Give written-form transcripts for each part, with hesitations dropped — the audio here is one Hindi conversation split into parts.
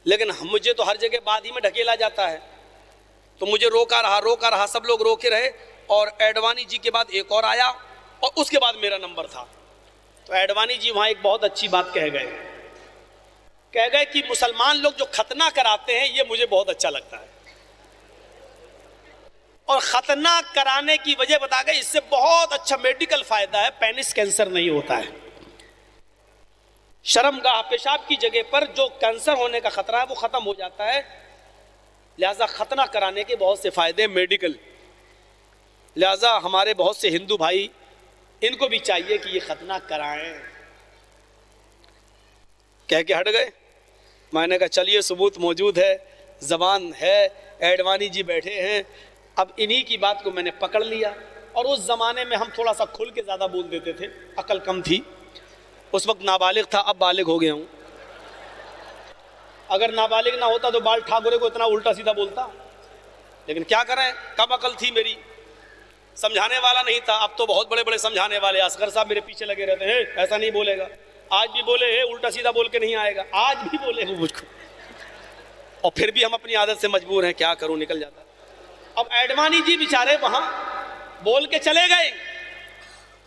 लेकिन मुझे तो हर जगह बाद ही में ढकेला जाता है। तो मुझे रोका रहा, सब लोग रोके रहे, और एडवाणी जी के बाद एक और आया, और उसके बाद मेरा नंबर था। तो एडवाणी जी वहाँ एक बहुत अच्छी बात कह गए कि मुसलमान लोग जो खतना कराते हैं ये मुझे बहुत अच्छा लगता है, और खतना कराने की वजह बता गए, इससे बहुत अच्छा मेडिकल फायदा है, पेनिस कैंसर नहीं होता है। शर्मगाह पेशाब की जगह पर जो कैंसर होने का खतरा है वो खत्म हो जाता है। लिहाजा खतना कराने के बहुत से फायदे मेडिकल। लिहाजा हमारे बहुत से हिंदू भाई, इनको भी चाहिए कि ये खतना कराएं। कह के हट गए। मैंने कहा चलिए सबूत मौजूद है, जबान है, एडवाणी जी बैठे हैं, अब इन्हीं की बात को मैंने पकड़ लिया। और उस जमाने में हम थोड़ा सा खुल के ज्यादा बोल देते थे, अकल कम थी, उस वक्त नाबालिग था, अब बालिग हो गया हूं। अगर नाबालिग ना होता तो बाल ठाकुरे को इतना उल्टा सीधा बोलता, लेकिन क्या करें, कम अकल थी मेरी, समझाने वाला नहीं था। अब तो बहुत बड़े बड़े समझाने वाले, असगर साहब मेरे पीछे लगे रहते हैं, ऐसा नहीं बोलेगा, आज भी बोले है, उल्टा सीधा बोल के नहीं आएगा, आज भी बोले हो मुझको, और फिर भी हम अपनी आदत से मजबूर हैं, क्या करूं, निकल जाता। अब एडवाणी जी बेचारे वहां बोल के चले गए।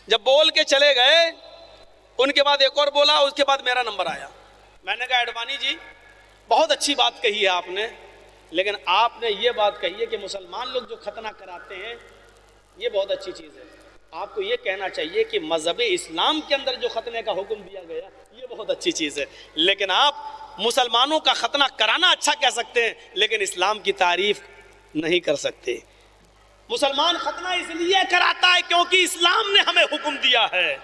जब बोल के चले गए, उनके बाद एक और बोला, उसके बाद मेरा नंबर आया। मैंने कहा एडवाणी जी बहुत अच्छी बात कही है आपने, लेकिन आपने ये बात कही है कि मुसलमान लोग जो खतना कराते हैं ये बहुत अच्छी चीज़ है। आपको ये कहना चाहिए कि मजहब इस्लाम के अंदर जो खतने का हुक्म दिया गया ये बहुत अच्छी चीज़ है, लेकिन आप मुसलमानों का खतना कराना अच्छा कह सकते हैं, लेकिन इस्लाम की तारीफ नहीं कर सकते। मुसलमान खतना इसलिए कराता है क्योंकि इस्लाम ने हमें हुक्म दिया है,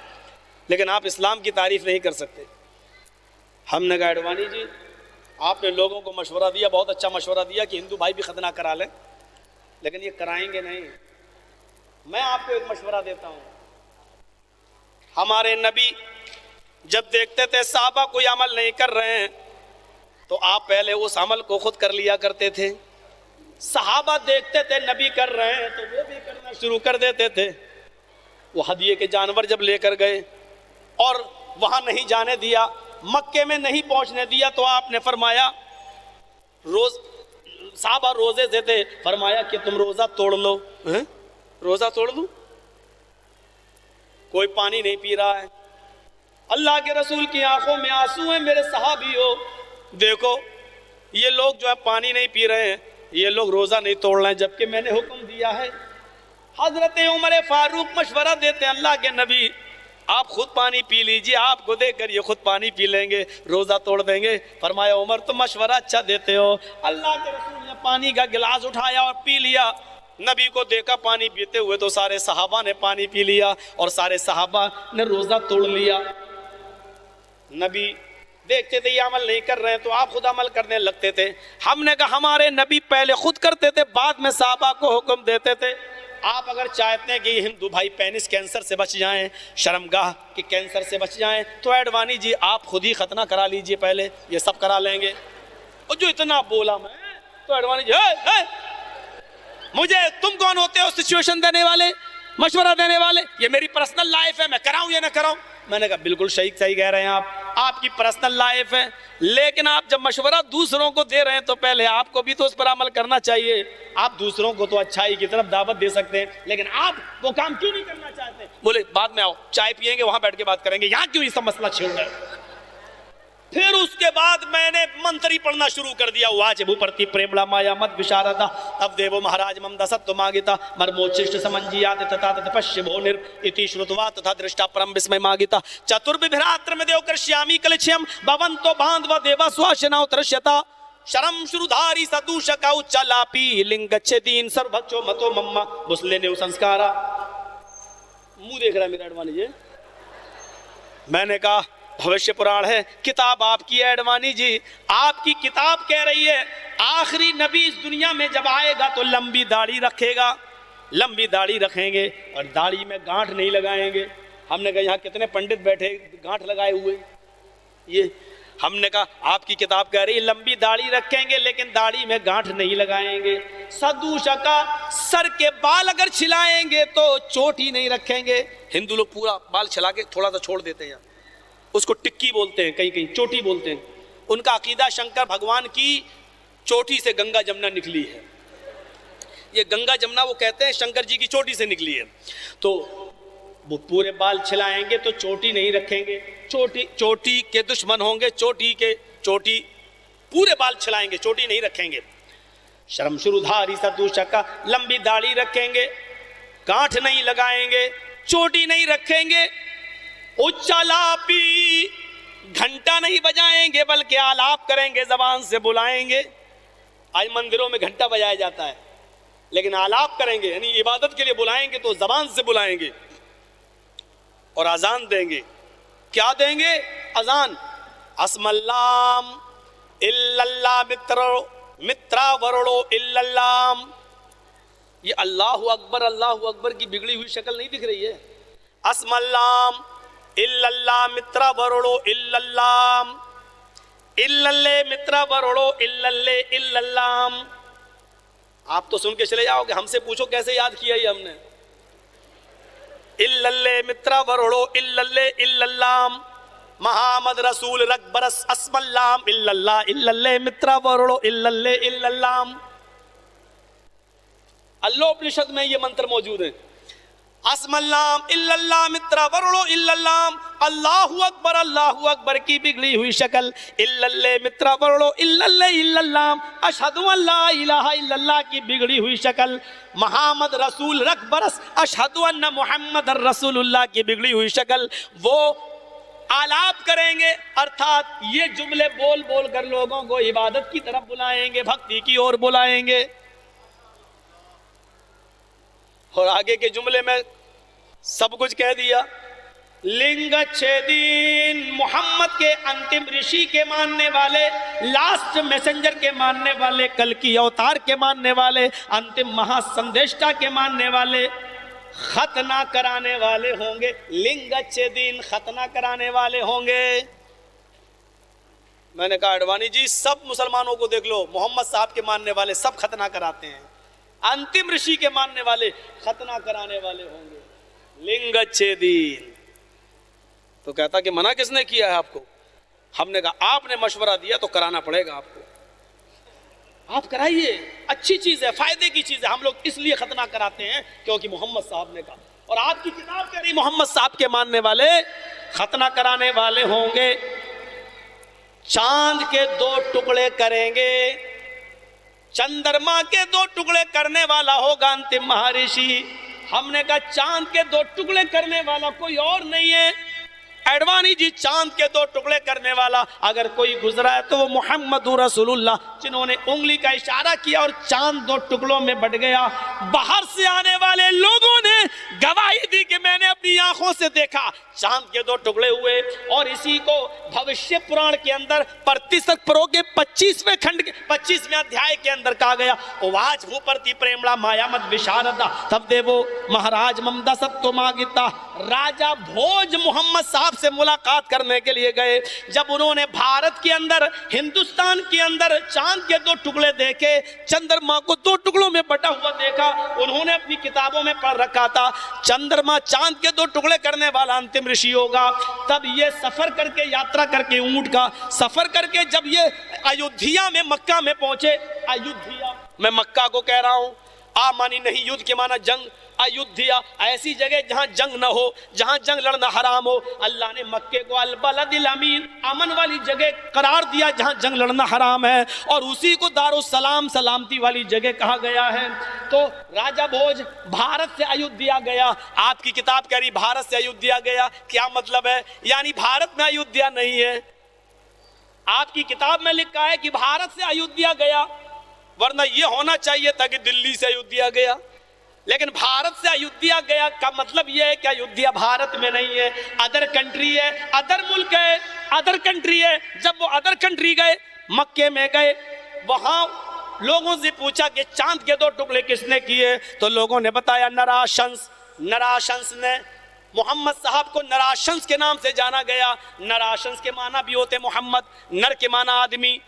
लेकिन आप इस्लाम की तारीफ नहीं कर सकते। हमने कहा एडवाणी जी आपने लोगों को मशवरा दिया, बहुत अच्छा मशवरा दिया कि हिंदू भाई भी खतना करा लें, लेकिन ये कराएंगे नहीं। मैं आपको एक मशवरा देता हूं, हमारे नबी जब देखते थे साहबा कोई अमल नहीं कर रहे हैं तो आप पहले उस अमल को खुद कर लिया करते थे। सहाबा देखते थे नबी कर रहे हैं तो वो भी करना शुरू कर देते थे। वो हदिये के जानवर जब लेकर गए और वहां नहीं जाने दिया, मक्के में नहीं पहुंचने दिया, तो आपने फरमाया रोज साहबा रोजे से थे, फरमाया कि तुम रोजा तोड़ लो। है? रोजा तोड़ लूं? कोई पानी नहीं पी रहा है, अल्लाह के रसूल की आंखों में आंसू हैं, मेरे सहाबियों देखो ये लोग जो है पानी नहीं पी रहे हैं, ये लोग रोजा नहीं तोड़ रहे हैं, जबकि मैंने हुक्म दिया है। हजरत उमर फारूक मशवरा देते हैं, अल्लाह के नबी आप खुद पानी पी लीजिए, आपको देखकर ये खुद पानी पी लेंगे, रोजा तोड़ देंगे। फरमाया उमर तुम मशवरा अच्छा देते हो। अल्लाह के रसूल ने पानी का गिलास उठाया और पी लिया। नबी को देखा पानी पीते हुए तो सारे सहाबा ने पानी पी लिया और सारे सहाबा ने रोजा तोड़ लिया। नबी देखते थे ये अमल नहीं कर रहे हैं तो आप खुद अमल करने लगते थे। हमने कहा हमारे नबी पहले खुद करते थे, बाद में सहाबा को हुक्म देते थे। आप अगर चाहते हैं कि हिंदू भाई पेनिस कैंसर से बच जाएं, शर्मगाह के कैंसर से बच जाएं, तो एडवाणी जी आप खुद ही खतना करा लीजिए, पहले ये सब करा लेंगे। और जो इतना बोला मैं, तो एडवाणी जी है, मुझे तुम कौन होते हो सिचुएशन देने वाले, मशवरा देने वाले, ये मेरी पर्सनल लाइफ है, मैं कराऊं या ना कराऊं। मैंने कहा बिल्कुल सही कह रहे हैं आप, आपकी पर्सनल लाइफ है, लेकिन आप जब मशवरा दूसरों को दे रहे हैं तो पहले आपको भी तो उस पर अमल करना चाहिए। आप दूसरों को तो अच्छाई की तरफ दावत दे सकते हैं, लेकिन आप वो काम क्यों नहीं करना चाहते? बोले बाद में आओ, चाय पियेंगे, वहां बैठ के बात करेंगे, यहाँ क्यों ये सब मसला छेड़ रहे हैं? फिर उसके बाद मैंने मंत्री पढ़ना शुरू कर दिया। वाच भूप्रति प्रेमला माया मत विशारदा तब देवो महाराज मम दसत्व मागिता मर्मोच्छिष्ट समंजियात तथा तपश्य भोनिर इति श्रुतवा तथा दृष्टा परम विस्मय मागिता चतुर्विभ्रात्र में देव कृष्यामी कलक्ष्यम भवन्तो बांधव देवा स्वाशना उत्तरश्यता शरम शुरुधारी सदूषका उच्चलापी लिंगच्छेदीन सर्वभक्षो मतो मम्मा मुस्ले ने संस्कारा। मुंह देख रहा है मेरा एडवाणी जी। मैंने कहा भविष्य पुराण है, किताब आपकी है एडवाणी जी, आपकी किताब कह रही है आखिरी नबी इस दुनिया में जब आएगा तो लंबी दाढ़ी रखेगा, लंबी दाढ़ी रखेंगे और दाढ़ी में गांठ नहीं लगाएंगे। हमने कहा यहाँ कितने पंडित बैठे गांठ लगाए हुए, ये हमने कहा आपकी किताब कह रही है लंबी दाढ़ी रखेंगे लेकिन दाढ़ी में गांठ नहीं लगाएंगे। सदूषका सर के बाल अगर छिलाएंगे तो चोट ही नहीं रखेंगे। हिंदू लोग पूरा बाल छिला के थोड़ा सा छोड़ देते हैं, उसको टिक्की बोलते हैं, कहीं कहीं चोटी बोलते हैं। उनका अकीदा शंकर भगवान की चोटी से गंगा जमुना निकली है। ये गंगा जमुना वो कहते हैं शंकर जी की चोटी से निकली है। तो वो पूरे बाल छिलाएंगे तो चोटी नहीं रखेंगे, चोटी के दुश्मन होंगे, चोटी पूरे बाल छिलाएंगे, चोटी नहीं रखेंगे। शर्मशुरुधारी सतुशका, लंबी दाढ़ी रखेंगे, गांठ नहीं लगाएंगे, चोटी नहीं रखेंगे, उच्चालापी, घंटा नहीं बजाएंगे बल्कि आलाप करेंगे, जबान से बुलाएंगे। आज मंदिरों में घंटा बजाया जाता है, लेकिन आलाप करेंगे यानी इबादत के लिए बुलाएंगे तो जबान से बुलाएंगे। और अजान देंगे, क्या देंगे? अजान, अस्मल्लाम इल्लल्लाह मित्रा वरड़ो इल्लल्लाम। ये अल्लाहु अकबर की बिगड़ी हुई शक्ल नहीं दिख रही है। अस्मल्लाम इल्लल्लाह मित्रा वरड़ो इल्लल्लाम, इल्लल्ले मित्रा वरड़ो इल्लल्ले इल्लल्लाम। आप तो सुन के चले जाओगे, हमसे पूछो कैसे याद किया ये हमने। इल्लल्ले मित्रा वरड़ो इल्लल्ले इल्लल्लाम, मोहम्मद रसूल रख बरस अस्मल्लाम इल्लल्लाह इल्लल्ले मित्रा वरड़ो इल्लल्ले इल्लल्लाम। अल्लाह उपनिषद में ये मंत्र मौजूद है। अस्मल्लाम इल्लल्लाह मित्रा वरड़ो इल्लल्लाम, अल्लाहु अकबर की बिगड़ी हुई शक्ल, इल्लल्ले मित्रा वरड़ो इल्लल्ले इल्लल्लाम, अशहदु अल्ला इलाहा इल्लल्लाह की बिगड़ी हुई शक्ल, मोहम्मद रसूल रख बरस अशहदु अन्ना मुहम्मद रसूलुल्लाह की बिगड़ी हुई शक्ल। वो आलाप करेंगे, अर्थात ये जुमले बोल बोल कर लोगों को इबादत की तरफ बुलाएंगे, भक्ति की ओर बुलाएंगे। और आगे के जुमले में सब कुछ कह दिया। लिंग छेदीन, मोहम्मद के अंतिम ऋषि के मानने वाले, लास्ट मैसेंजर के मानने वाले, कल की अवतार के मानने वाले, अंतिम महासंदेष्टा के मानने वाले, खतना कराने वाले होंगे। लिंग छेदीन, खतना कराने वाले होंगे। मैंने कहा अडवाणी जी सब मुसलमानों को देख लो, मोहम्मद साहब के मानने वाले सब खतना कराते हैं, अंतिम ऋषि के मानने वाले खतना कराने वाले होंगे। लिंगच्छेदीन। तो कहता कि मना किसने किया है आपको? हमने कहा आपने मशवरा दिया तो कराना पड़ेगा आपको, आप कराइए, अच्छी चीज है, फायदे की चीज है। हम लोग इसलिए खतना कराते हैं क्योंकि मोहम्मद साहब ने कहा, और आपकी किताब कह रही मोहम्मद साहब के मानने वाले खतना कराने वाले होंगे। चांद के 2 टुकड़े करेंगे, चंद्रमा के 2 टुकड़े करने वाला होगा अंतिम महर्षि। हमने कहा चांद के 2 टुकड़े करने वाला कोई और नहीं है, एडवाणी जी चांद के 2 टुकड़े करने वाला अगर कोई गुजरा है तो वो मोहम्मद रसूलुल्लाह, जिन्होंने उंगली का इशारा किया और चांद 2 टुकड़ों में बट गया। बाहर से आने वाले लोगों ने गवाही दी कि मैंने अपनी आंखों से देखा चांद के 2 टुकड़े हुए। और इसी को भविष्य पुराण के अंदर प्रतिशत प्रो के 25वें खंड के 25वें अध्याय के अंदर कहा गया, वाज भूपरती प्रेमड़ा माया मत विशारदा तब देवो महाराज ममदा सब तो मांगिता। राजा भोज मोहम्मद साहब से मुलाकात करने के लिए गए। जब उन्होंने भारत के अंदर, हिंदुस्तान के अंदर चांद के 2 टुकड़े देखे, चंद्रमा को 2 टुकड़ों में बटा हुआ देखा, उन्होंने अपनी किताबों में पढ़ रखा था चंद्रमा चांद के 2 टुकड़े करने वाला अंतिम ऋषि होगा। तब ये सफर करके, यात्रा करके, ऊंट का सफर करके जब ये अयोध्या में, मक्का में पहुंचे, अयोध्या मैं मक्का को कह रहा हूं, आ मानी नहीं, युद्ध के माना जंग, अयोध्या ऐसी जगह जहां जंग न हो, जहां जंग लड़ना हराम हो। अल्लाह ने मक्के को अल बलदिल अमीन, अमन वाली जगह करार दिया जहां जंग लड़ना हराम है, और उसी को दारुस्सलाम, सलामती वाली जगह कहा गया है। तो राजा भोज भारत से अयोध्या गया। आपकी किताब कह रही भारत से अयोध्या गया, क्या मतलब है? यानी भारत में अयोध्या नहीं है। आपकी किताब में लिखा है कि भारत से अयोध्या गया, वरना यह होना चाहिए था कि दिल्ली से अयोध्या गया। लेकिन भारत से अयोध्या गया का मतलब यह है कि अयोध्या भारत में नहीं है, अदर कंट्री है, अदर मुल्क है, अदर कंट्री है। जब वो अदर कंट्री गए, मक्के में गए, वहां लोगों से पूछा कि चांद के 2 टुकड़े किसने किए, तो लोगों ने बताया नराशंस। नराशंस ने, मोहम्मद साहब को नराशंस के नाम से जाना गया। नराशंस के माना भी होते मोहम्मद, नर के माना आदमी,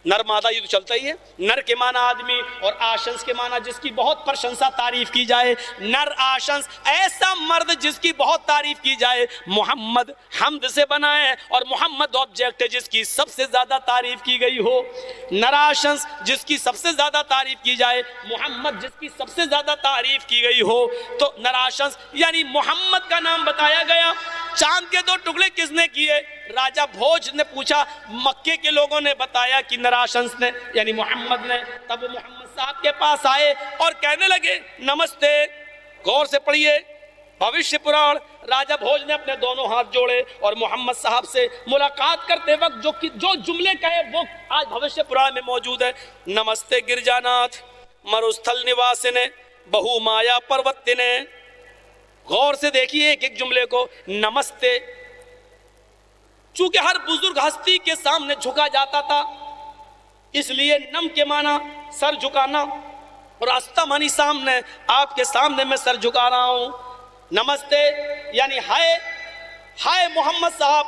नर मादा ये तो चलता ही है। नर के माना आदमी और आशंस के माना जिसकी बहुत प्रशंसा तारीफ की जाए। नर आशंस ऐसा मर्द जिसकी बहुत तारीफ की जाए। मोहम्मद हमद से बना है और मोहम्मद ऑब्जेक्ट है जिसकी सबसे ज्यादा तारीफ की गई हो। नराशंस जिसकी सबसे ज्यादा तारीफ की जाए, मोहम्मद जिसकी सबसे ज्यादा तारीफ की गई हो। तो नराशंस यानी मोहम्मद का नाम बताया गया। चांद के 2 टुकड़े किसने किए? राजा भोज ने पूछा, मक्के के लोगों ने बताया कि नराशंस ने यानी मोहम्मद ने। तब वो मोहम्मद साहब के पास आए और कहने लगे नमस्ते। गौर से पढ़िए भविष्य पुराण। राजा भोज ने अपने दोनों हाथ जोड़े और मोहम्मद साहब से मुलाकात करते वक्त जो जुमले कहे वो आज भविष्य पुराण में मौजूद है। नमस्ते गिरजानाथ मरुस्थल निवासिने बहु माया पर्वतिने। गौर से देखिए एक एक जुमले को। नमस्ते, चूंकि हर बुजुर्ग हस्ती के सामने झुका जाता था इसलिए नम के माना सर झुकाना और आस्था मानी सामने, आपके सामने मैं सर झुका रहा हूं। नमस्ते यानी हाय हाय मोहम्मद साहब,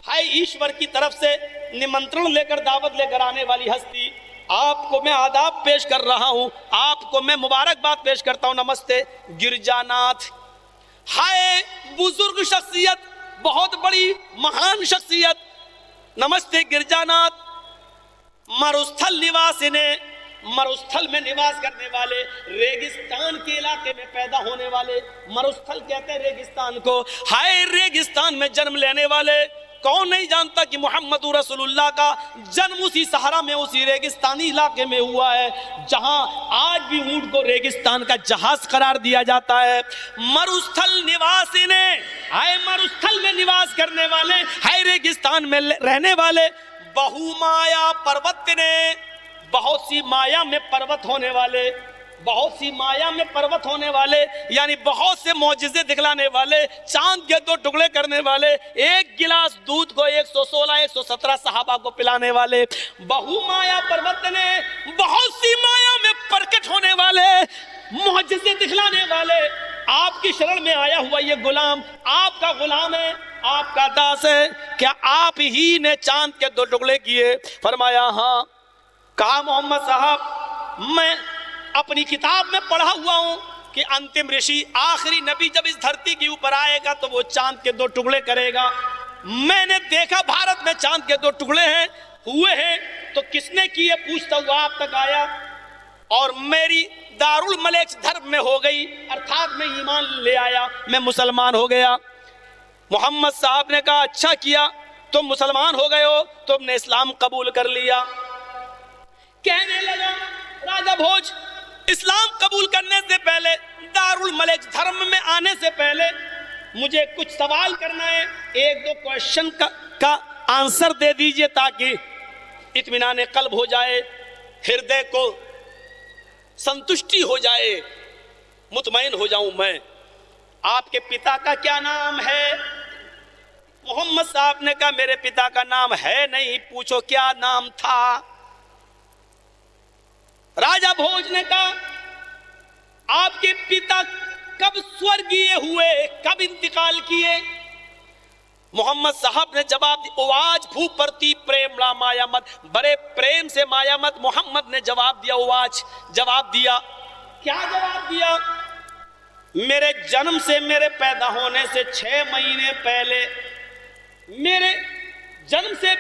हाय ईश्वर की तरफ से निमंत्रण लेकर दावत लेकर आने वाली हस्ती, आपको मैं आदाब पेश कर रहा हूं, आपको मैं मुबारकबाद पेश करता हूं। नमस्ते गिरजानाथ। हाय बुजुर्ग शख्सियत, बहुत बड़ी महान शख्सियत, नमस्ते गिरजानाथ। मरुस्थल निवासिने, मरुस्थल में निवास करने वाले, रेगिस्तान के इलाके में पैदा होने वाले, मरुस्थल कहते हैं रेगिस्तान को। हाय रेगिस्तान में जन्म लेने वाले। कौन नहीं जानता कि मोहम्मद रसूलुल्लाह का जन्म उसी सहारा में उसी रेगिस्तानी इलाके में हुआ है जहां आज भी ऊंट को रेगिस्तान का जहाज करार दिया जाता है। मरुस्थल निवासी ने, हाय मरुस्थल में निवास करने वाले, हाय रेगिस्तान में रहने वाले, बहुमाया पर्वत ने, बहुत सी माया में पर्वत होने वाले, बहुत सी माया में पर्वत होने वाले यानी बहुत से मौजिज़े दिखलाने वाले, चांद के 2 टुकड़े करने वाले, एक गिलास दूध को 116-117 सहाबा को पिलाने वाले, बहुमाया पर्वत ने, बहुत सी माया में प्रकट होने वाले, मौजिज़े दिखलाने वाले। आपकी शरण में आया हुआ ये गुलाम आपका गुलाम है, आपका दास है। क्या आप ही ने चांद के 2 टुकड़े किए? फरमाया हाँ। कहा मोहम्मद साहब मैं अपनी किताब में पढ़ा हुआ हूं कि अंतिम ऋषि आखिरी नबी जब इस धरती के ऊपर आएगा तो वो चांद के 2 टुकड़े करेगा। मैंने देखा भारत में चांद के 2 टुकड़े हैं, हुए हैं, तो किसने किए पूछता हुआ आप तक आया और मेरी दारुल मलेक धर्म में हो गई, अर्थात मैं ईमान ले आया, मैं मुसलमान हो गया। मोहम्मद साहब ने कहा अच्छा किया, तुम मुसलमान हो गए हो, तुमने इस्लाम कबूल कर लिया। कहने लगा राजा भोज, इस्लाम कबूल करने से पहले, दारुल मलेक धर्म में आने से पहले मुझे कुछ सवाल करना है, 1-2 क्वेश्चन का आंसर दे दीजिए ताकि इत्मीनान कल्ब हो जाए, हृदय को संतुष्टि हो जाए, मुतमईन हो जाऊं मैं। आपके पिता का क्या नाम है? मोहम्मद साहब ने कहा मेरे पिता का नाम है नहीं, पूछो क्या नाम था? राजा भोज ने कहा आपके पिता कब स्वर्गीय हुए, कब इंतकाल किए? मोहम्मद साहब ने जवाब दिया, उवाज भू परती प्रेम ला माया मत, बड़े प्रेम से माया मत। मोहम्मद ने जवाब दिया, उवाज जवाब दिया। क्या जवाब दिया? मेरे जन्म से, मेरे पैदा होने से 6 महीने पहले, मेरे जन्म से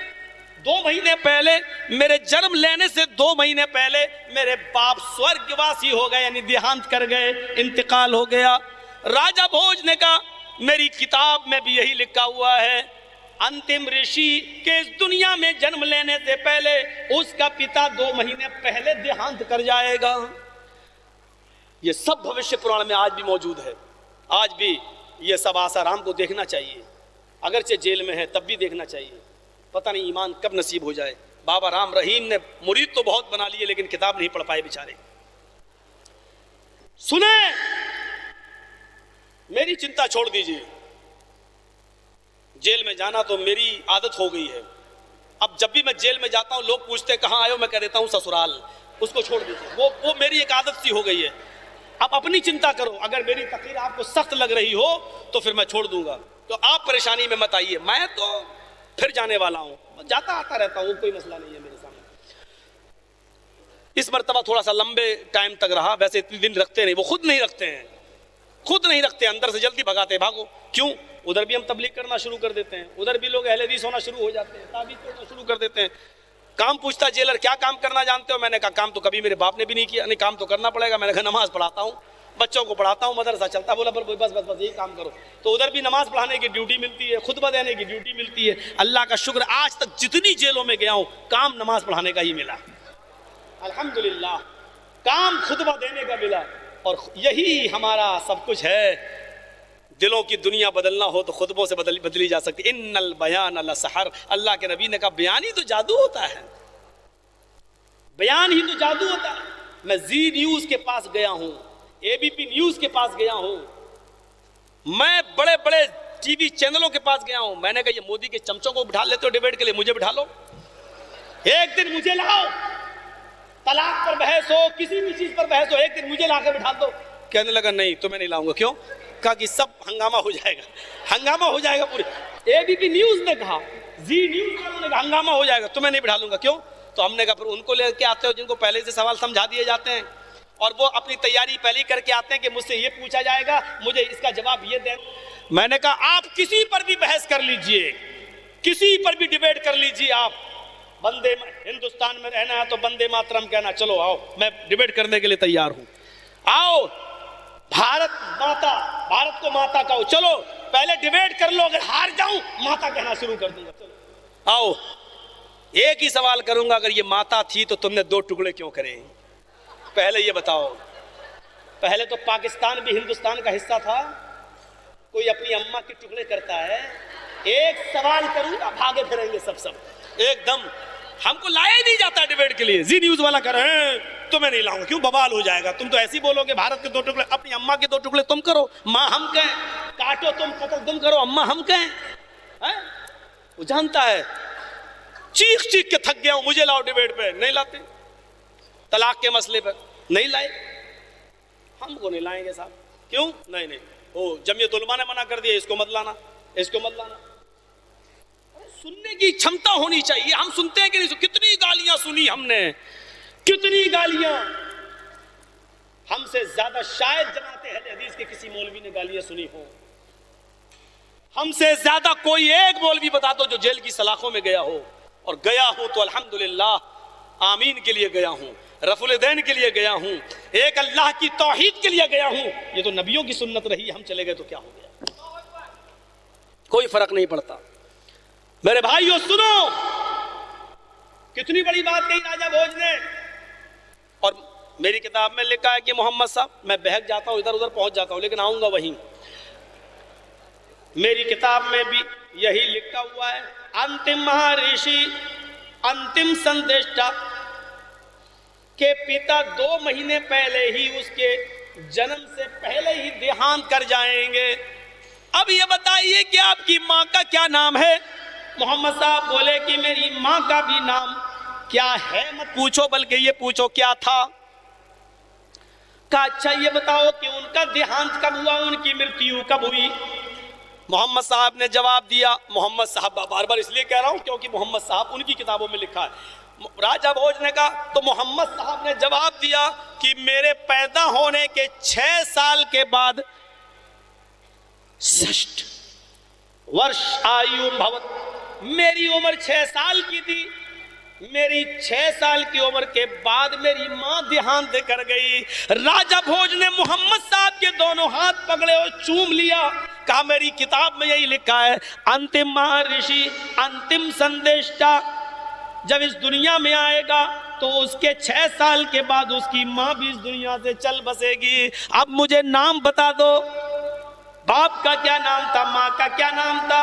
2 महीने पहले, मेरे जन्म लेने से 2 महीने पहले मेरे बाप स्वर्गवासी हो गए, यानी देहांत कर गए, इंतकाल हो गया। राजा भोज ने कहा मेरी किताब में भी यही लिखा हुआ है, अंतिम ऋषि के इस दुनिया में जन्म लेने से पहले उसका पिता 2 महीने पहले देहांत कर जाएगा। ये सब भविष्य पुराण में आज भी मौजूद है। आज भी ये सब आसाराम को देखना चाहिए, अगरचे जेल में है तब भी देखना चाहिए। पता नहीं ईमान कब नसीब हो जाए। बाबा राम रहीम ने मुरीद तो बहुत बना लिए लेकिन किताब नहीं पढ़ पाए बेचारे। सुने, मेरी चिंता छोड़ दीजिए, जेल में जाना तो मेरी आदत हो गई है। अब जब भी मैं जेल में जाता हूं लोग पूछते कहां आए हो, मैं कह देता हूं ससुराल। उसको छोड़ दीजिए, वो मेरी एक आदत सी हो गई है। आप अपनी चिंता करो, अगर मेरी तकरीर आपको सख्त लग रही हो तो फिर मैं छोड़ दूंगा, तो आप परेशानी में मत आइए। मैं तो फिर जाने वाला हूं, जाता आता रहता हूं, कोई मसला नहीं है मेरे सामने। इस मरतबा थोड़ा सा लंबे टाइम तक रहा, वैसे इतने दिन रखते नहीं, वो खुद नहीं रखते हैं, खुद नहीं रखते, अंदर से जल्दी भगाते, भागो। क्यों? उधर भी हम तबलीग करना शुरू कर देते हैं, उधर भी लोग अहले हदीस होना शुरू हो जाते हैं, ताबीज़ करना शुरू कर देते हैं। काम पूछता जेलर क्या काम करना जानते हो? मैंने कहा काम तो कभी मेरे बाप ने भी नहीं किया। नहीं, काम तो करना पड़ेगा। मैंने कहा नमाज पढ़ाता हूँ, बच्चों को पढ़ाता हूँ, मदरसा चलता। बोला बस बस बस बस यही काम करो। तो उधर भी नमाज पढ़ाने की ड्यूटी मिलती है, खुतबा देने की ड्यूटी मिलती है। अल्लाह का शुक्र, आज तक जितनी जेलों में गया हूँ काम नमाज पढ़ाने का ही मिला, अल्हम्दुलिल्लाह, काम खुतबा देने का मिला। और यही हमारा सब कुछ है। दिलों की दुनिया बदलना हो तो खुतबों से बदली जा सकती। इन्नल बयान लसहर, अल्लाह के नबी ने कहा बयान ही तो जादू होता है, बयान ही तो जादू होता है। मैं जी न्यूज के पास गया हूं, एबीपी न्यूज के पास गया हूं, मैं बड़े बड़े टीवी चैनलों के पास गया हूं। मैंने कहा ये मोदी के चमचों को बिठा लेते हो डिबेट के लिए, मुझे बिठा लो, एक दिन मुझे लाओ, तलाक पर बहस हो, किसी भी चीज पर बहस हो, एक दिन मुझे लाकर बिठा दो। कहने लगा नहीं तुम्हें नहीं लाऊंगा। क्यों? कहा कि सब हंगामा हो जाएगा, हंगामा हो जाएगा पूरे। एबीपी न्यूज ने कहा, जी न्यूज वालों ने कहा हंगामा हो जाएगा, तुम्हें नहीं बिठा लूंगा। क्यों? तो हमने कहा फिर उनको लेके आते हो जिनको पहले से सवाल समझा दिए जाते हैं, और वो अपनी तैयारी पहले करके आते हैं कि मुझसे ये पूछा जाएगा, मुझे इसका जवाब ये दे। मैंने कहा आप किसी पर भी बहस कर लीजिए, किसी पर भी डिबेट कर लीजिए, आप बंदे हिंदुस्तान में रहना है तो बंदे मातरम कहना, चलो आओ मैं डिबेट करने के लिए तैयार हूं, आओ भारत माता, भारत को माता कहो, चलो पहले डिबेट कर लो, अगर हार जाऊं माता कहना शुरू कर दूंगा, चलो आओ। एक ही सवाल करूंगा, अगर ये माता थी तो तुमने दो टुकड़े क्यों करे? पहले ये बताओ। पहले तो पाकिस्तान भी हिंदुस्तान का हिस्सा था, कोई अपनी अम्मा के टुकड़े करता है? एक सवाल करूंगा भागे फिरेंगे सब एकदम, हमको लाया ही नहीं जाता डिबेट के लिए। जी न्यूज वाला कर रहे हैं तुम्हें नहीं लाऊंगा, क्यों? बवाल हो जाएगा, तुम तो ऐसे ही बोलोगे, भारत के दो टुकड़े, अपनी अम्मा के दो टुकड़े तुम करो, माँ हम कहें, काटो तुम, कतल तुम करो, अम्मा हम कहें। वो जानता है, चीख चीख के थक गया हूं, मुझे लाओ डिबेट पे, नहीं लाते। तलाक के मसले पर नहीं लाए, हमको नहीं लाएंगे साहब। क्यों? नहीं नहीं, वो जमीयत उलमा ने मना कर दिया, इसको मत लाना, इसको मत लाना। सुनने की क्षमता होनी चाहिए, हम सुनते हैं कि नहीं? कितनी गालियां सुनी हमने, कितनी गालियां, हमसे ज्यादा शायद जमाते अहले हदीस के किसी मौलवी ने गालियां सुनी हो। हमसे ज्यादा कोई एक मौलवी बता दो जो जेल की सलाखों में गया हो, और गया हूं तो अल्हम्दुलिल्लाह आमीन के लिए गया हूं, रफुल दैन के लिए गया हूं, एक अल्लाह की तौहीद के लिए गया हूं। ये तो नबियों की सुन्नत रही, हम चले गए तो क्या हो गया? कोई फर्क नहीं पड़ता। मेरे भाइयों सुनो, कितनी बड़ी बात कही राजा भोज ने। और मेरी किताब में लिखा है कि मोहम्मद साहब, मैं बहक जाता हूं, इधर उधर पहुंच जाता हूं, लेकिन आऊंगा वहीं। मेरी किताब में भी यही लिखा हुआ है, अंतिम महर्षि, अंतिम संदेष्टा के पिता 2 महीने पहले ही, उसके जन्म से पहले ही देहांत कर जाएंगे। अब ये बताइए कि आपकी माँ का क्या नाम है? मोहम्मद साहब बोले कि मेरी माँ का भी नाम क्या है मत पूछो, बल्कि ये पूछो क्या था। कहा अच्छा ये बताओ कि उनका देहांत कब हुआ, उनकी मृत्यु कब हुई? मोहम्मद साहब ने जवाब दिया, मोहम्मद साहब, बार बार इसलिए कह रहा हूं क्योंकि मोहम्मद साहब उनकी किताबों में लिखा है। राजा भोज ने कहा, तो मोहम्मद साहब ने जवाब दिया कि मेरे पैदा होने के 6 साल के बाद 6 वर्ष आयु भवत, मेरी उम्र 6 साल की थी। मेरी 6 साल की उम्र के बाद मेरी मां देहांत कर गई। राजा भोज ने मोहम्मद साहब के दोनों हाथ पकड़े और चूम लिया। कहा मेरी किताब में यही लिखा है, अंतिम महर्षि, अंतिम संदेष्टा जब इस दुनिया में आएगा तो उसके 6 साल के बाद उसकी मां भी इस दुनिया से चल बसेगी। अब मुझे नाम बता दो, बाप का क्या नाम था, मां का क्या नाम था?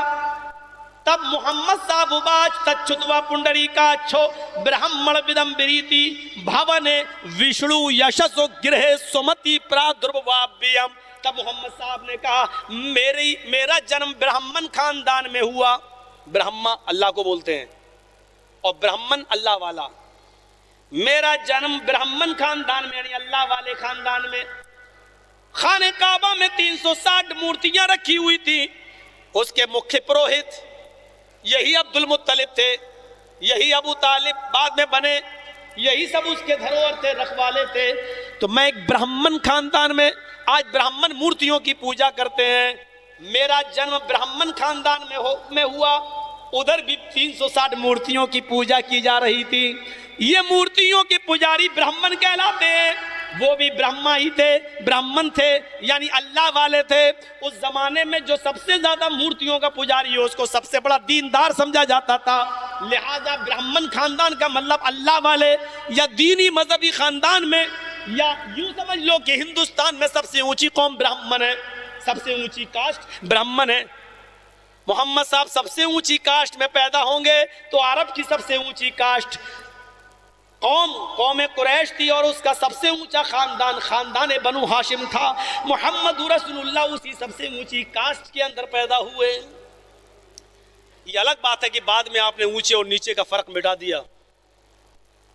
तब मोहम्मद साहब उबाच तच्छुत्वा पुंडरीकाक्षो ब्राह्मण विदम विरीति भवने विष्णु यशसो गृह सुमति प्रादुर्भाव्यम। तब मोहम्मद साहब ने कहा मेरा जन्म ब्राह्मण खानदान में हुआ। ब्रह्मा अल्लाह को बोलते हैं और ब्राह्मण अल्लाह वाला। मेरा जन्म ब्राह्मण खानदान में यानी अल्लाह वाले खानदान में। खाने काबा में 360 मूर्तियां रखी हुई थी। उसके मुख्य पुरोहित यही अब्दुल मुत्तलिब थे, यही अबू तालिब बाद में बने। यही सब उसके धरोहर थे, रखवाले थे। तो मैं एक ब्राह्मण खानदान में, आज ब्राह्मण मूर्तियों की पूजा करते हैं। मेरा जन्म ब्राह्मण खानदान में हुआ, उधर भी 360 मूर्तियों की पूजा की जा रही थी। ये मूर्तियों के पुजारी ब्राह्मण कहलाते हैं। वो भी ब्रह्मा ही थे, ब्राह्मण थे, यानी अल्लाह वाले थे। उस जमाने में जो सबसे ज्यादा मूर्तियों का पुजारी हो उसको सबसे बड़ा दीनदार समझा जाता था। लिहाजा ब्राह्मण खानदान का मतलब अल्लाह वाले या दीनी मजहबी खानदान में, या यूं समझ लो कि हिंदुस्तान में सबसे ऊंची कौम ब्राह्मण है, सबसे ऊंची कास्ट ब्राह्मण है। मोहम्मद साहब सबसे ऊंची कास्ट में पैदा होंगे तो अरब की सबसे ऊंची कास्ट कौम कुरैश थी, और उसका सबसे ऊंचा खानदान बनु हाशिम था। मोहम्मद रसूलुल्लाह उसी सबसे ऊंची कास्ट के अंदर पैदा हुए। ये अलग बात है कि बाद में आपने ऊंचे और नीचे का फर्क मिटा दिया।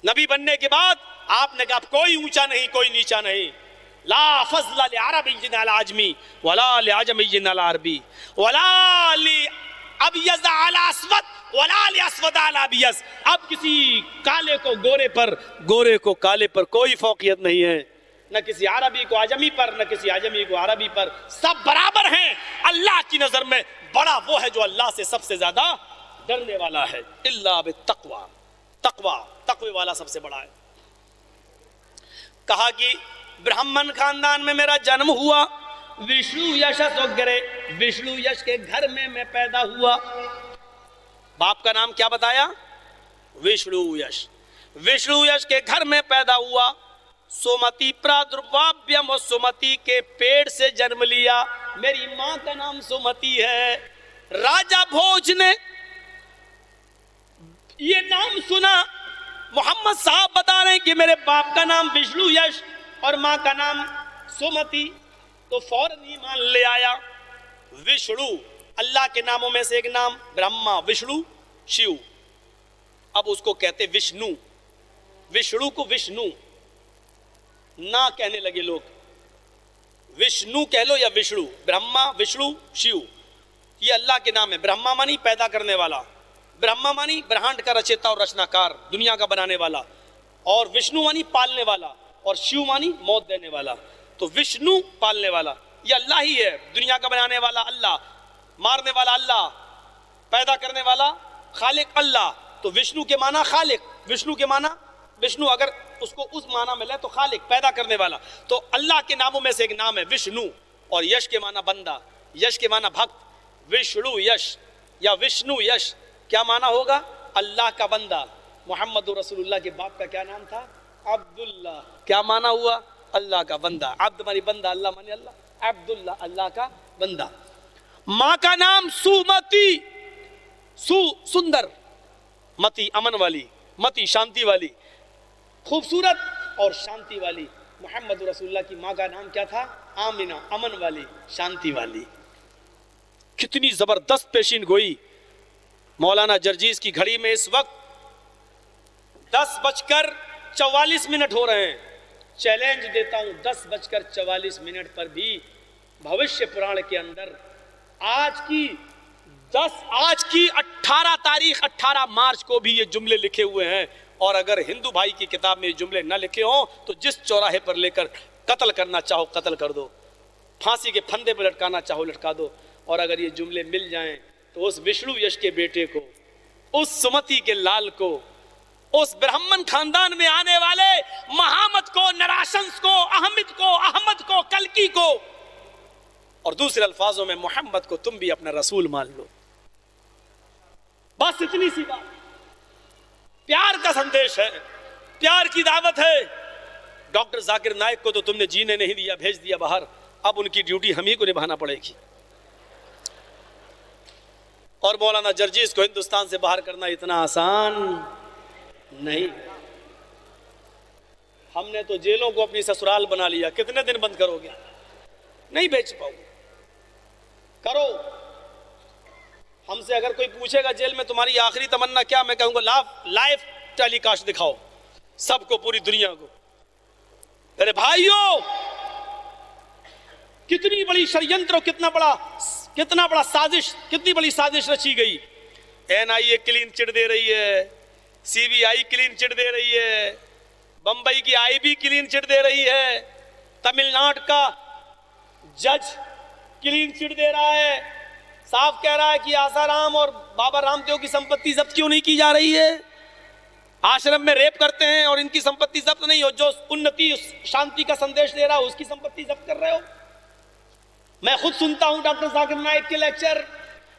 नबी बनने के बाद आपने कहा कोई ऊंचा नहीं, कोई नीचा नहीं। ला फज़ला लिअरबिय्यिन अला अजमी वला लिअजमिय्यिन अला अरबी वला लिअबयज़ अला अस्वद वला लिअस्वद अला अबयज़। अब किसी काले को गोरे पर, गोरे को काले पर कोई फौकियत नहीं है, न किसी अरबी को अजमी पर, न किसी अजमी को अरबी पर। सब बराबर हैं। अल्लाह की नजर में बड़ा वो है जो अल्लाह से सबसे ज्यादा डरने वाला है। इल्ला बित्तक़वा, तक़वे वाला सबसे बड़ा है। कहा कि ब्राह्मण खानदान में मेरा जन्म हुआ। विष्णु यश वगैरह, विष्णु यश के घर में मैं पैदा हुआ। बाप का नाम क्या बताया? विष्णु यश। विष्णु यश के घर में पैदा हुआ। सुमति प्रादुर्भाव्यम, सुमति के पेड़ से जन्म लिया। मेरी मां का नाम सुमति है। राजा भोज ने ये नाम सुना। मोहम्मद साहब बता रहे हैं कि मेरे बाप का नाम विष्णु यश और मां का नाम सुमति, तो फौरन ईमान ले आया। विष्णु अल्लाह के नामों में से एक नाम, ब्रह्मा, विष्णु, शिव। अब उसको कहते विष्णु। विष्णु को विष्णु ना कहने लगे लोग, विष्णु कह लो या विष्णु। ब्रह्मा, विष्णु, शिव ये अल्लाह के नाम है। ब्रह्मा मानी पैदा करने वाला, ब्रह्मा मानी ब्रह्मांड का रचयिता और रचनाकार, दुनिया का बनाने वाला, और विष्णु मानी पालने वाला, और शिव मानी मौत देने वाला। तो विष्णु पालने वाला ये अल्लाह ही है। दुनिया का बनाने वाला अल्लाह, मारने वाला अल्लाह, पैदा करने वाला खालिक अल्लाह। तो विष्णु के माना खालिक, विष्णु के माना विष्णु, अगर उसको उस माना में ले तो खालिक, पैदा करने वाला। तो अल्लाह के नामों में से एक नाम है विष्णु। और यश के माना बंदा, यश के माना भक्त। विष्णु यश या विष्णु यश क्या माना होगा? अल्लाह का बंदा। मोहम्मद रसूलुल्लाह के बाप का क्या नाम था? अब्दुल्ला। क्या माना हुआ? अल्लाह का बंदा। अब्द मानी बंदा, अल्लाह मानी अल्लाह। अब्दुल्ला अल्लाह का बंदा। माँ का नाम सुमति, सुंदर, मति अमन वाली, मति शांति वाली, खूबसूरत और शांति वाली। मोहम्मद रसूलुल्लाह की माँ का नाम क्या था? आमिना, अमन वाली, शांति वाली। कितनी जबरदस्त पेशीन गोई। मौलाना जर्जीस की घड़ी में इस वक्त 10:44 हो रहे हैं। चैलेंज देता हूं 10:44 पर भी भविष्य पुराण के अंदर आज की 18 तारीख 18 मार्च को भी ये जुमले लिखे हुए हैं। और अगर हिंदू भाई की किताब में ये जुमले ना लिखे हों तो जिस चौराहे पर लेकर कत्ल करना चाहो कत्ल कर दो, फांसी के फंदे पर लटकाना चाहो लटका दो। और अगर ये जुमले मिल जाएं तो उस विष्णु यश के बेटे को, उस सुमति के लाल को, उस ब्राह्मण खानदान में आने वाले महामत को, नराशंस को, अहमद को, कल्की को, और दूसरे अल्फाजों में मोहम्मद को तुम भी अपना रसूल मान लो। बस इतनी सी बात। प्यार का संदेश है, प्यार की दावत है। डॉक्टर जाकिर नाइक को तो तुमने जीने नहीं दिया, भेज दिया बाहर। अब उनकी ड्यूटी हम ही को निभाना पड़ेगी। और मौलाना जर्जीस को हिंदुस्तान से बाहर करना इतना आसान नहीं। हमने तो जेलों को अपनी ससुराल बना लिया। कितने दिन बंद करोगे? नहीं बेच पाओगे। करो। हमसे अगर कोई पूछेगा जेल में तुम्हारी आखिरी तमन्ना क्या, मैं कहूंगा लाइव टेलीकास्ट दिखाओ सबको, पूरी दुनिया को। अरे भाइयों, कितनी बड़ी षड्यंत्र, कितना बड़ा साजिश, कितनी बड़ी साजिश रची गई। एनआईए क्लीन चिट दे रही है, सीबीआई क्लीन चिट दे रही है, बंबई की आईबी क्लीन चिट दे रही है, तमिलनाडु का जज क्लीन चिट दे रहा है, साफ कह रहा है कि आसाराम और बाबा रामदेव की संपत्ति जब्त क्यों नहीं की जा रही है। आश्रम में रेप करते हैं और इनकी संपत्ति जब्त नहीं हो, जो उन्नति शांति का संदेश दे रहा है उसकी संपत्ति जब्त कर रहे हो। मैं खुद सुनता हूं डॉक्टर जाकिर नाइक के लेक्चर,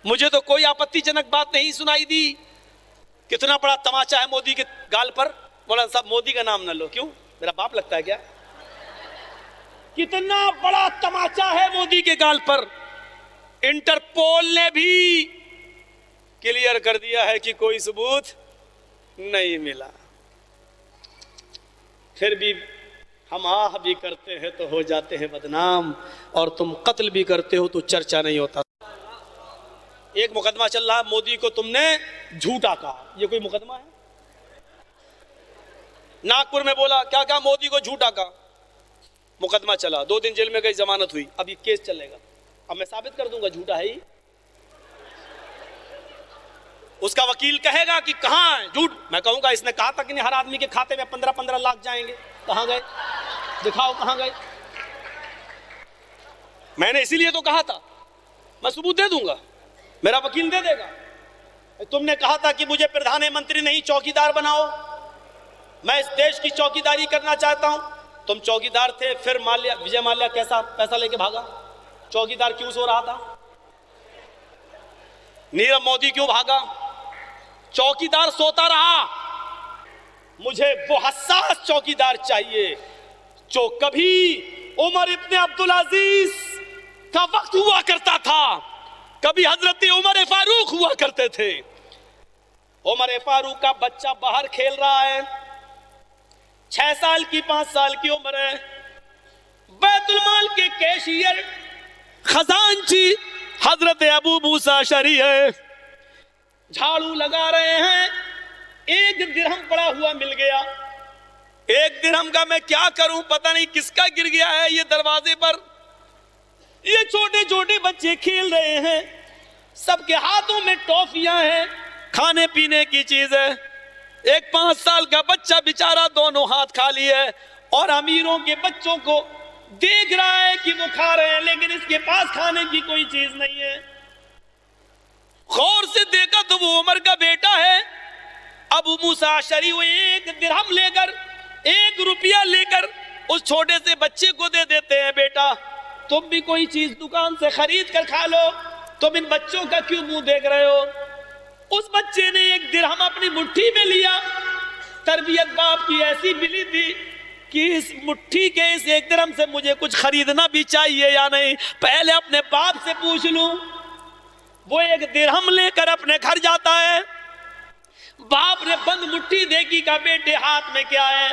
मुझे तो कोई आपत्तिजनक बात नहीं सुनाई दी। कितना बड़ा तमाचा है मोदी के गाल पर। मौलाना साहब मोदी का नाम न लो, क्यों, मेरा बाप लगता है क्या? कितना बड़ा तमाचा है मोदी के गाल पर। इंटरपोल ने भी क्लियर कर दिया है कि कोई सबूत नहीं मिला, फिर भी हम आह भी करते हैं तो हो जाते हैं बदनाम, और तुम कत्ल भी करते हो तो चर्चा नहीं होता। एक मुकदमा चल रहा है, मोदी को तुमने झूठा कहा, ये कोई मुकदमा है? नागपुर में बोला क्या क्या, मोदी को झूठा कहा, मुकदमा चला, 2 दिन जेल में गई, जमानत हुई, अब ये केस चलेगा। अब मैं साबित कर दूंगा झूठा है ही। उसका वकील कहेगा कि कहां है झूठ, मैं कहूंगा इसने कहा था कि नहीं हर आदमी के खाते में 15-15 लाख जाएंगे, कहां गए, दिखाओ कहां गए। मैंने इसीलिए तो कहा था, मैं सबूत दे दूंगा, मेरा वकील दे देगा। तुमने कहा था कि मुझे प्रधानमंत्री नहीं चौकीदार बनाओ, मैं इस देश की चौकीदारी करना चाहता हूं। तुम चौकीदार थे, फिर माल्या, विजय माल्या कैसा पैसा लेके भागा? चौकीदार क्यों सो रहा था? नीरव मोदी क्यों भागा? चौकीदार सोता रहा। मुझे वो हसास चौकीदार चाहिए जो कभी उमर इब्ने अब्दुल अजीज का वक्त हुआ करता था, कभी हजरत उमर फारूक हुआ करते थे। उमर फारूक का बच्चा बाहर खेल रहा है, 6 साल की 5 साल की उम्र है, बैतुल माल के कैशियर खजांची हजरत अबू मूसा अशअरी है, झाड़ू लगा रहे हैं, 1 दिरहम पड़ा हुआ मिल गया। 1 दिरहम का मैं क्या करूं, पता नहीं किसका गिर गया है ये दरवाजे पर। ये छोटे छोटे बच्चे खेल रहे हैं, सबके हाथों में टॉफियां हैं, खाने पीने की चीज है। एक 5 साल का बच्चा बेचारा दोनों हाथ खाली है, और अमीरों के बच्चों को देख रहा है कि वो खा रहे हैं, लेकिन इसके पास खाने की कोई चीज नहीं है। गौर से देखा तो वो उमर का बेटा है अबू मूसा अशअरी। वो 1 दिरहम लेकर, 1 रुपया लेकर उस छोटे से बच्चे को दे देते हैं, बेटा तुम भी कोई चीज दुकान से खरीद कर खा लो, तुम इन बच्चों का क्यों मुंह देख रहे हो? उस बच्चे ने 1 दिरहम अपनी मुट्ठी में लिया। तरबियत बाप की ऐसी मिली थी कि इस मुट्ठी के इस 1 दिरहम से मुझे कुछ खरीदना भी चाहिए या नहीं, पहले अपने बाप से पूछ लूं। वो 1 दिरहम लेकर अपने घर जाता है, बाप ने बंद मुट्ठी देखी का बेटे हाथ में क्या है।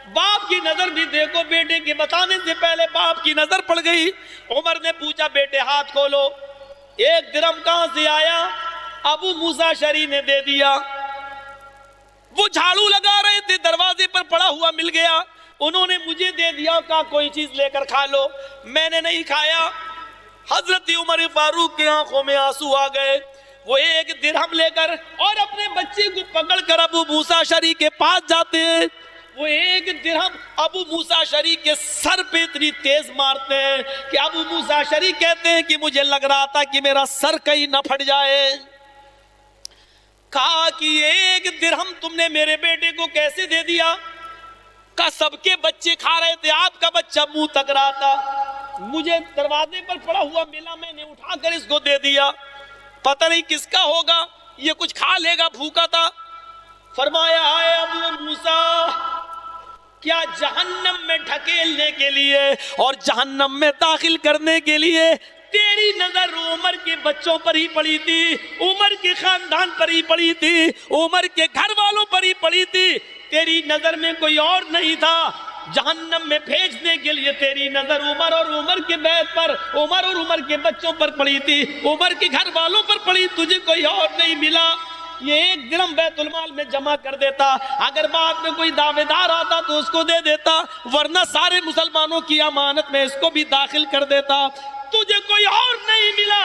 बाप की नजर भी देखो, बेटे के बताने से पहले बाप की नजर पड़ गई। उमर ने पूछा बेटे हाथ खोलो, 1 दिरहम कहां से आया? अबू मूसा अशअरी ने दे दिया। वो झाड़ू लगा रहे थे, दरवाजे पर पड़ा हुआ मिल गया, उन्होंने मुझे दे दिया, कहा कोई चीज लेकर खा लो, मैंने नहीं खाया। हजरत उमर फारूक की आंखों में आंसू आ गए। वो 1 दिरहम लेकर और अपने बच्चे को पकड़कर अबू मूसा अशअरी के पास जाते हैं। वो 1 दिरहम अबू मूसा अशअरी के सर पे इतनी तेज मारते हैं कि अबू मूसा अशअरी कहते हैं कि मुझे लग रहा था कि मेरा सर कहीं न फट जाए। कहा कि 1 दिरहम तुमने मेरे बेटे को कैसे दे दिया? का सबके बच्चे खा रहे थे, आपका बच्चा मुंह तक रहा था, मुझे दरवाजे पर पड़ा हुआ मिला, मैंने उठाकर इसको दे दिया, पता नहीं किसका होगा, ये कुछ खा लेगा, भूखा था। फरमाया आए अबू मूसा, क्या जहन्नम में ढकेलने के लिए और जहन्नम में दाखिल करने के लिए तेरी नजर उमर के बच्चों पर ही पड़ी थी, उमर के खानदान पर ही पड़ी थी, उमर के घर वालों पर ही पड़ी थी, तेरी नजर में कोई और नहीं था। जहन्नम में भेजने के लिए तेरी नजर उमर और उमर के बैत पर, उमर और उमर के बच्चों पर पड़ी थी, उमर के घर वालों पर पड़ी, तुझे कोई और नहीं मिला। ये 1 दिरहम बैतुल माल में जमा कर देता, अगर बाद में कोई दावेदार आता तो उसको दे देता, वरना सारे मुसलमानों की अमानत में इसको भी दाखिल कर देता, तुझे कोई और नहीं मिला।